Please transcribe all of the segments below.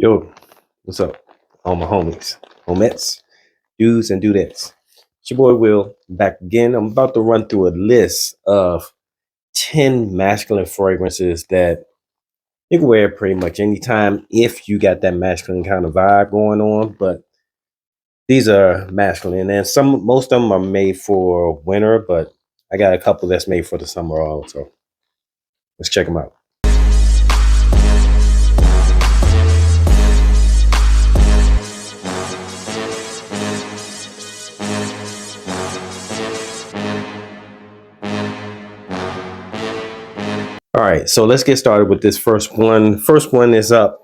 Yo, what's up? All my homies, homettes, dudes and dudettes. It's your boy Will back again. I'm about to run through a list of 10 masculine fragrances that you can wear pretty much anytime if you got that masculine kind of vibe going on. But these are masculine, and most of them are made for winter, but I got a couple that's made for the summer also. Let's check them out. All right, so let's get started with this first one. First one is up.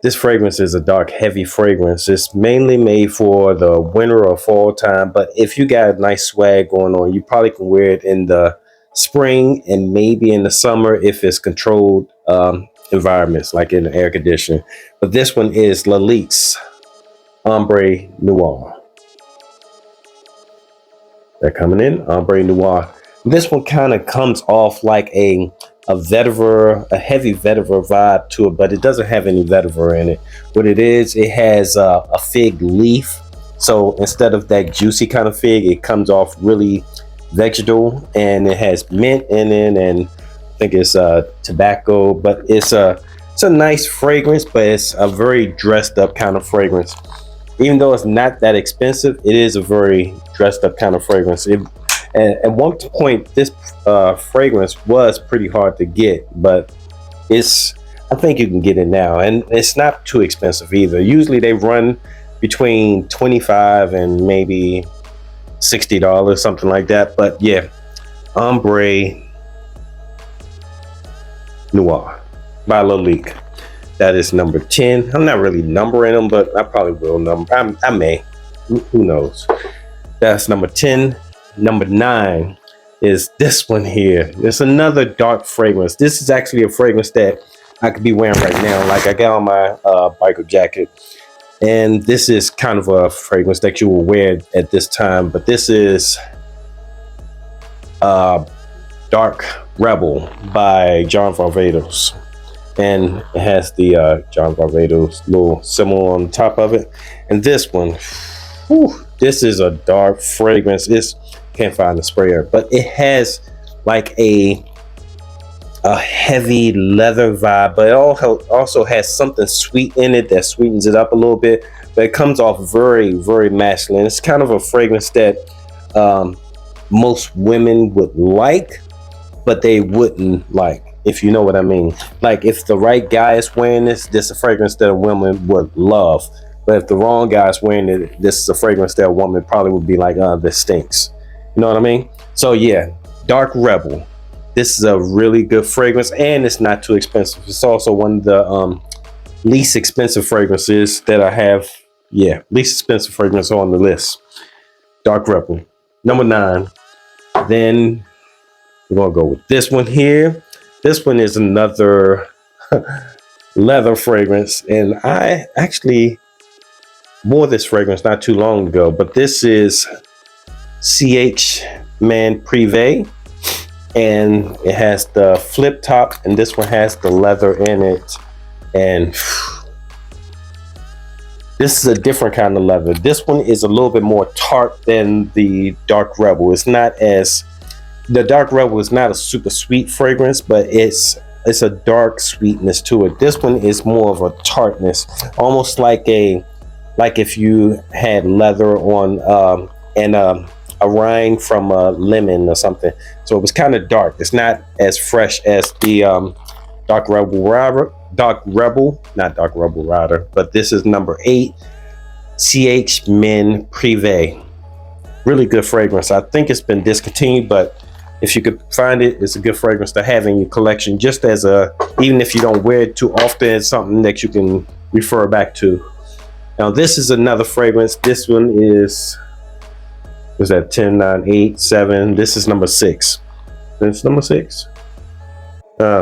This fragrance is a dark, heavy fragrance. It's mainly made for the winter or fall time, but if you got a nice swag going on, you probably can wear it in the spring and maybe in the summer if it's controlled environments like in the air conditioning. But this one is Lalique's Ombre Noir. They're coming in, Ombre Noir. This one kind of comes off like a vetiver, a heavy vetiver vibe to it, but it doesn't have any vetiver in it. What it is, it has a fig leaf. So instead of that juicy kind of fig, it comes off really vegetal, and it has mint in it, and I think it's tobacco. But it's a nice fragrance, but it's a very dressed up kind of fragrance. Even though it's not that expensive, it is a very dressed up kind of fragrance. And at one point, this fragrance was pretty hard to get, but I think you can get it now, and it's not too expensive either. Usually they run between $25 and maybe $60, something like that. But yeah, Ombre Noir by Lalique. That is number 10. I'm not really numbering them, but I probably will number. I may. Who knows? That's number 10. Number 9 is this one here. It's another dark fragrance. This is actually a fragrance that I could be wearing right now. Like I got on my biker jacket, and this is kind of a fragrance that you will wear at this time. But this is Dark Rebel by John Varvatos, and it has the John Varvatos little symbol on the top of it. And this one, this is a dark fragrance. Can't find the sprayer, but it has like a heavy leather vibe, but it also has something sweet in it that sweetens it up a little bit, but it comes off very, very masculine. It's kind of a fragrance that most women would like, but they wouldn't like, if you know what I mean. Like if the right guy is wearing this is a fragrance that a woman would love, but if the wrong guy is wearing it, this is a fragrance that a woman probably would be like, this stinks. You know what I mean? So yeah, Dark Rebel. This is a really good fragrance, and it's not too expensive. It's also one of the least expensive fragrances that I have. Yeah, least expensive fragrance on the list. Dark Rebel. Number 9. Then we're gonna go with this one here. This one is another leather fragrance, and I actually wore this fragrance not too long ago, but this is CH Man Privé, and it has the flip top, and this one has the leather in it, and this is a different kind of leather. This one is a little bit more tart than the Dark Rebel. The Dark Rebel is not a super sweet fragrance, but it's a dark sweetness to it. This one is more of a tartness, almost like if you had leather on and a rind from a lemon or something. So it was kind of dark. It's not as fresh as the Dark Rebel Rider, not Dark Rebel Rider, but this is number 8, CH Men Privé. Really good fragrance. I think it's been discontinued, but if you could find it, it's a good fragrance to have in your collection, just as even if you don't wear it too often, it's something that you can refer back to. Now this is another fragrance. This one was that 10, 9, 8, 7. This is number 6. It's number 6.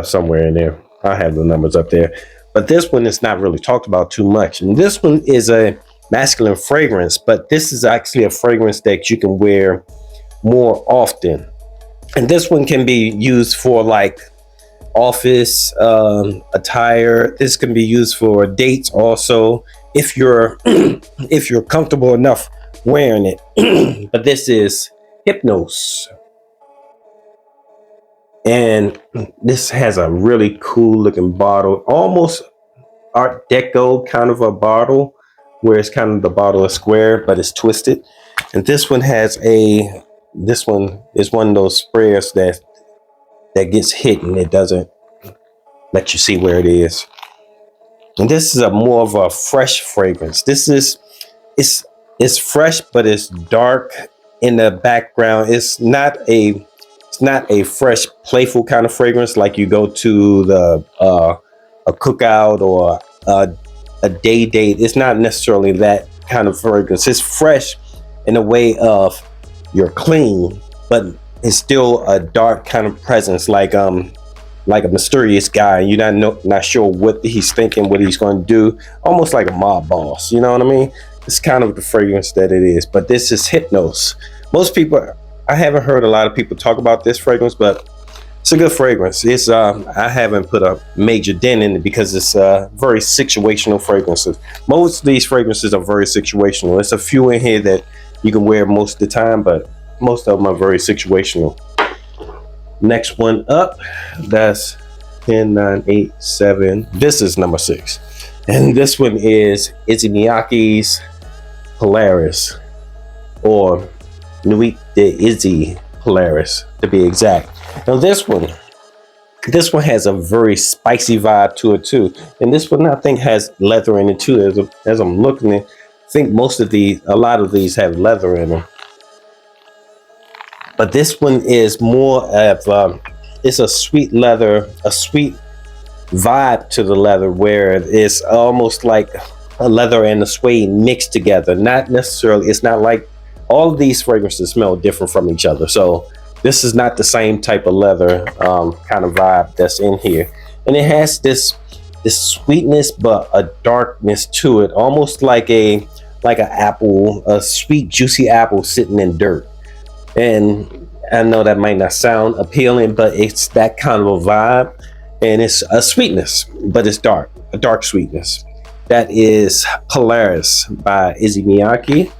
Somewhere in there. I have the numbers up there. But this one is not really talked about too much. And this one is a masculine fragrance, but this is actually a fragrance that you can wear more often. And this one can be used for like office attire. This can be used for dates also if you're if you're comfortable enough wearing it. But this is Hypnos, and this has a really cool looking bottle, almost Art Deco kind of a bottle, where it's kind of the bottle is square but it's twisted. And this one has a this one is one of those sprayers that gets hit and it doesn't let you see where it is. And this is a more of a fresh fragrance. This is it's fresh, but it's dark in the background. It's not a fresh, playful kind of fragrance like you go to the a cookout or a day date. It's not necessarily that kind of fragrance. It's fresh in a way of you're clean, but it's still a dark kind of presence, like a mysterious guy. You're not sure what he's thinking, what he's going to do. Almost like a mob boss. You know what I mean? It's kind of the fragrance that it is. But this is Hypnos. Most people, I haven't heard a lot of people talk about this fragrance, but it's a good fragrance. It's I haven't put a major dent in it because it's very situational fragrances. Most of these fragrances are very situational. There's a few in here that you can wear most of the time, but most of them are very situational. Next one up, that's 10, 9, 8, 7. This is number 6. And this one is Issey Miyake's Polaris, or Nuit d'Issey Polaris to be exact. Now this one has a very spicy vibe to it too. And this one I think has leather in it too. As I'm looking at, I think a lot of these have leather in them. But this one is more of it's a sweet leather, a sweet vibe to the leather, where it's almost like a leather and a suede mixed together. Not necessarily, it's not like all of these fragrances smell different from each other. So this is not the same type of leather kind of vibe that's in here. And it has this sweetness, but a darkness to it, almost like an apple, a sweet, juicy apple sitting in dirt. And I know that might not sound appealing, but it's that kind of a vibe. And it's a sweetness, but it's dark, a dark sweetness. That is Polaris by Issey Miyake.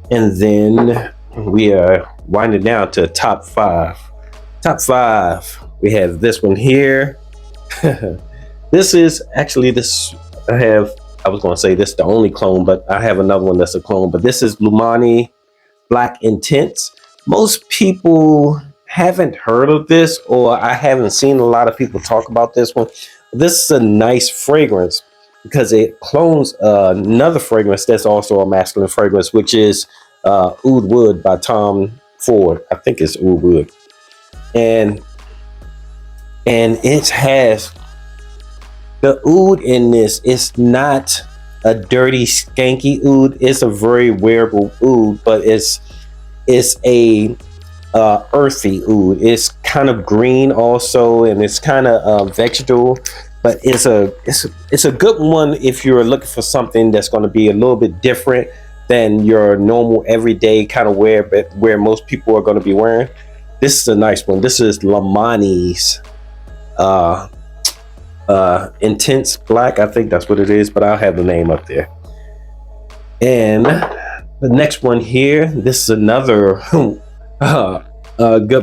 And then we are winding down to top 5. Top 5, we have this one here. This is actually I was going to say this is the only clone, but I have another one that's a clone. But this is Lumani Black Intense. Most people haven't heard of this, or I haven't seen a lot of people talk about this one. This is a nice fragrance because it clones another fragrance that's also a masculine fragrance, which is Oud Wood by Tom Ford. I think it's Oud Wood. And it has the oud in this. It's not a dirty, skanky oud. It's a very wearable oud, but it's a earthy oud. It's kind of green also, and it's kind of vegetal, but it's a good one if you're looking for something that's going to be a little bit different than your normal everyday kind of wear, but where most people are going to be wearing. This is a nice one. This is Lumani's Intense Black. I think that's what it is, but I'll have the name up there. And the next one here, this is another good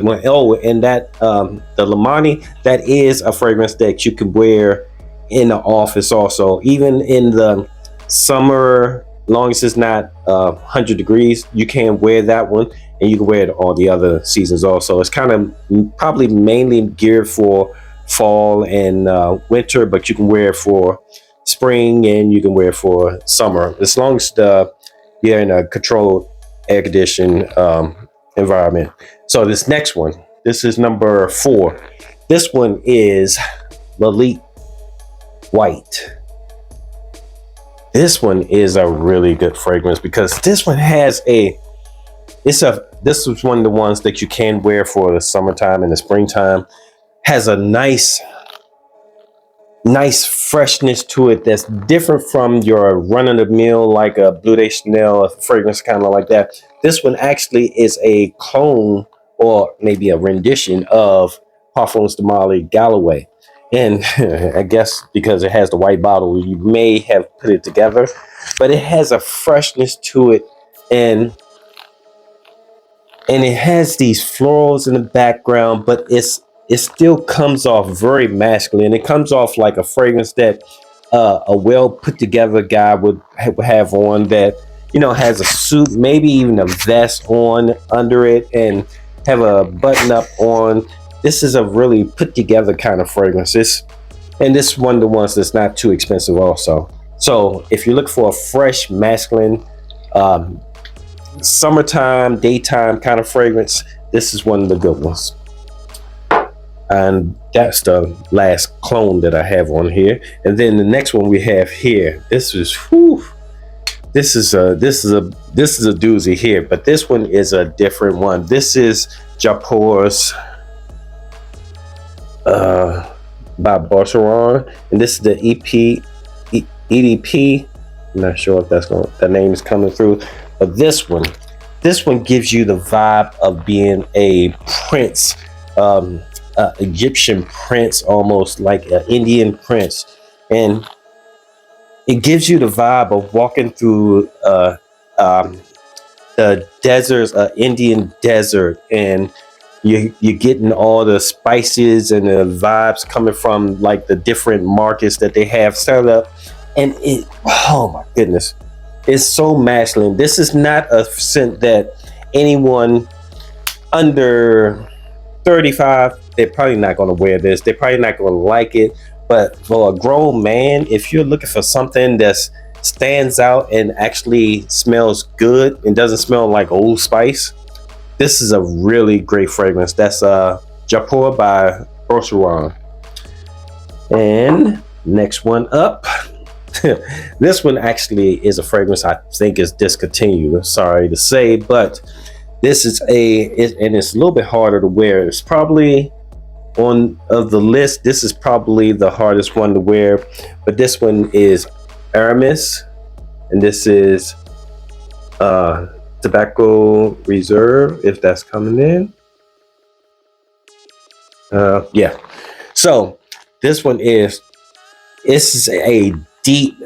one. Oh, and that the Lumani, that is a fragrance that you can wear in the office also, even in the summer. Long as it's not 100 degrees, you can wear that one, and you can wear it all the other seasons also. It's kind of probably mainly geared for fall and winter, but you can wear it for spring and you can wear it for summer, as long as you're in a controlled air conditioned environment. So this next one, this is number 4. This one is Lalique White. This one is a really good fragrance because this one has this is one of the ones that you can wear for the summertime and the springtime. Has a nice freshness to it that's different from your run-of-the-mill, like a Bleu de Chanel fragrance, kind of like that. This one actually is a clone, or maybe a rendition, of Parfums de Marly Galloway. And I guess because it has the white bottle, you may have put it together, but it has a freshness to it, and it has these florals in the background, but it still comes off very masculine. It comes off like a fragrance that a well put together guy would have on, that has a suit, maybe even a vest on under it, and have a button up on. This is a really put together kind of fragrance. And this is one of the ones that's not too expensive also. So if you look for a fresh masculine um, summertime, daytime kind of fragrance, this is one of the good ones. And that's the last clone that I have on here. And then the next one we have here, this is a doozy here, but this one is a different one. This is Japor's by Bosharon, and this is the EDP. I'm not sure if that name is coming through, but this one gives you the vibe of being a prince, Egyptian prince, almost like an Indian prince, and it gives you the vibe of walking through the deserts, Indian desert, and you're getting all the spices and the vibes coming from like the different markets that they have set up, and oh my goodness, it's so masculine. This is not a scent that anyone under 35, they're probably not going to wear this. They're probably not going to like it. But for a grown man, if you're looking for something that stands out and actually smells good and doesn't smell like Old Spice, this is a really great fragrance. That's Japor by Bosharon. And next one up, this one actually is a fragrance I think is discontinued. Sorry to say, but this is and it's a little bit harder to wear. It's probably on of the list. This is probably the hardest one to wear, but this one is Aramis, and this is Tobacco Reserve, if that's coming in. Yeah. So this one is a deep,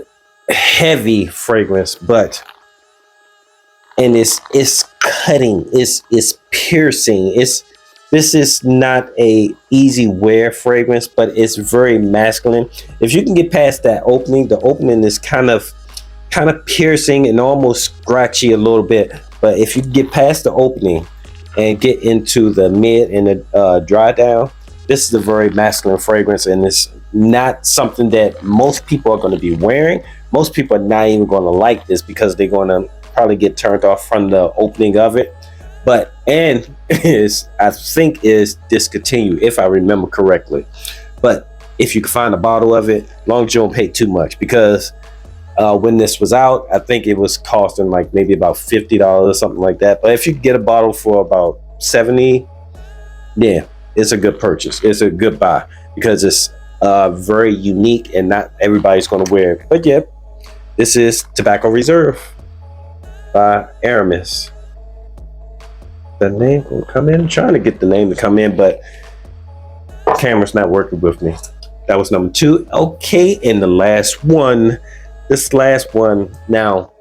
heavy fragrance, but it's cutting, it's piercing. This is not a easy wear fragrance, but it's very masculine. If you can get past that opening, the opening is kind of piercing and almost scratchy a little bit. But if you get past the opening and get into the mid and the dry down, this is a very masculine fragrance, and it's not something that most people are going to be wearing. Most people are not even going to like this because they're going to probably get turned off from the opening of it. But I think is discontinued, if I remember correctly. But if you can find a bottle of it, long as you don't pay too much, because when this was out, I think it was costing like maybe about $50 or something like that. But if you get a bottle for about $70, yeah, it's a good purchase. It's a good buy because it's very unique and not everybody's going to wear it. But yeah, this is Tobacco Reserve by Aramis. The name will come in. I'm trying to get the name to come in, but the camera's not working with me. That was number 2. Okay, and the last one. This last one. Now,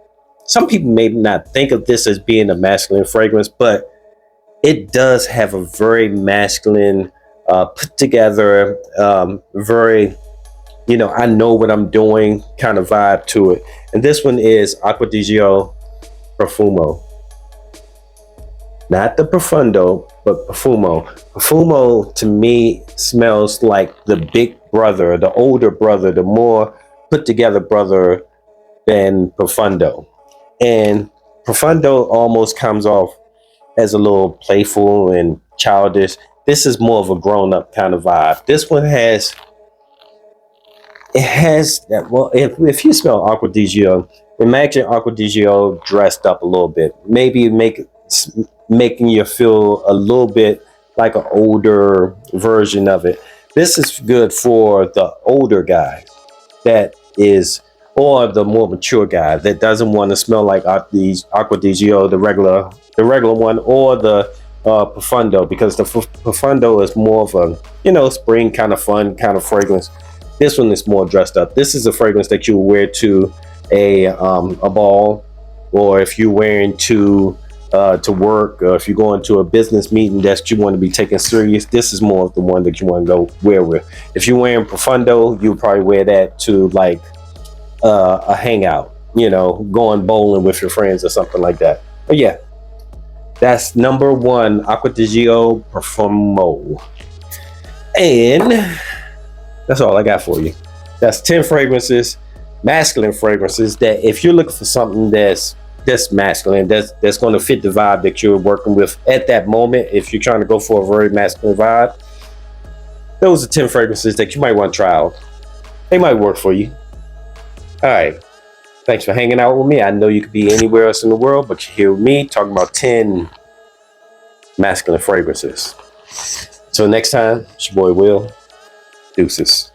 some people may not think of this as being a masculine fragrance, but it does have a very masculine, put together, very, I know what I'm doing kind of vibe to it. And this one is Acqua di Gio Profumo. Not the Profundo, but Profumo. Profumo to me smells like the big brother, the older brother, the more put together brother than Profundo. And Profundo almost comes off as a little playful and childish. This is more of a grown-up kind of vibe. This one has that. Well, if you smell Acqua di Gio, imagine Acqua di Gio dressed up a little bit. Maybe making you feel a little bit like an older version of it. This is good for the older guy or the more mature guy that doesn't want to smell like Acqua di Gio, the regular one, or the Profundo, because the Profundo is more of a, you know, spring kind of fun kind of fragrance. This one is more dressed up. This is a fragrance that you would wear to a ball, or if you're wearing to work, or if you're going to a business meeting that you want to be taken serious. This is more of the one that you want to go wear with. If you're wearing Profundo, you'll probably wear that to like a hangout, you know, going bowling with your friends or something like that. But yeah, that's number one, Acqua di Gio Profumo. And that's all I got for you. That's 10 fragrances, masculine fragrances, that if you're looking for something that's masculine, that's going to fit the vibe that you're working with at that moment. If you're trying to go for a very masculine vibe, those are 10 fragrances that you might want to try out. They might work for you. All right. Thanks for hanging out with me. I know you could be anywhere else in the world, but you're here with me talking about 10 masculine fragrances. Until next time, it's your boy Will. Deuces.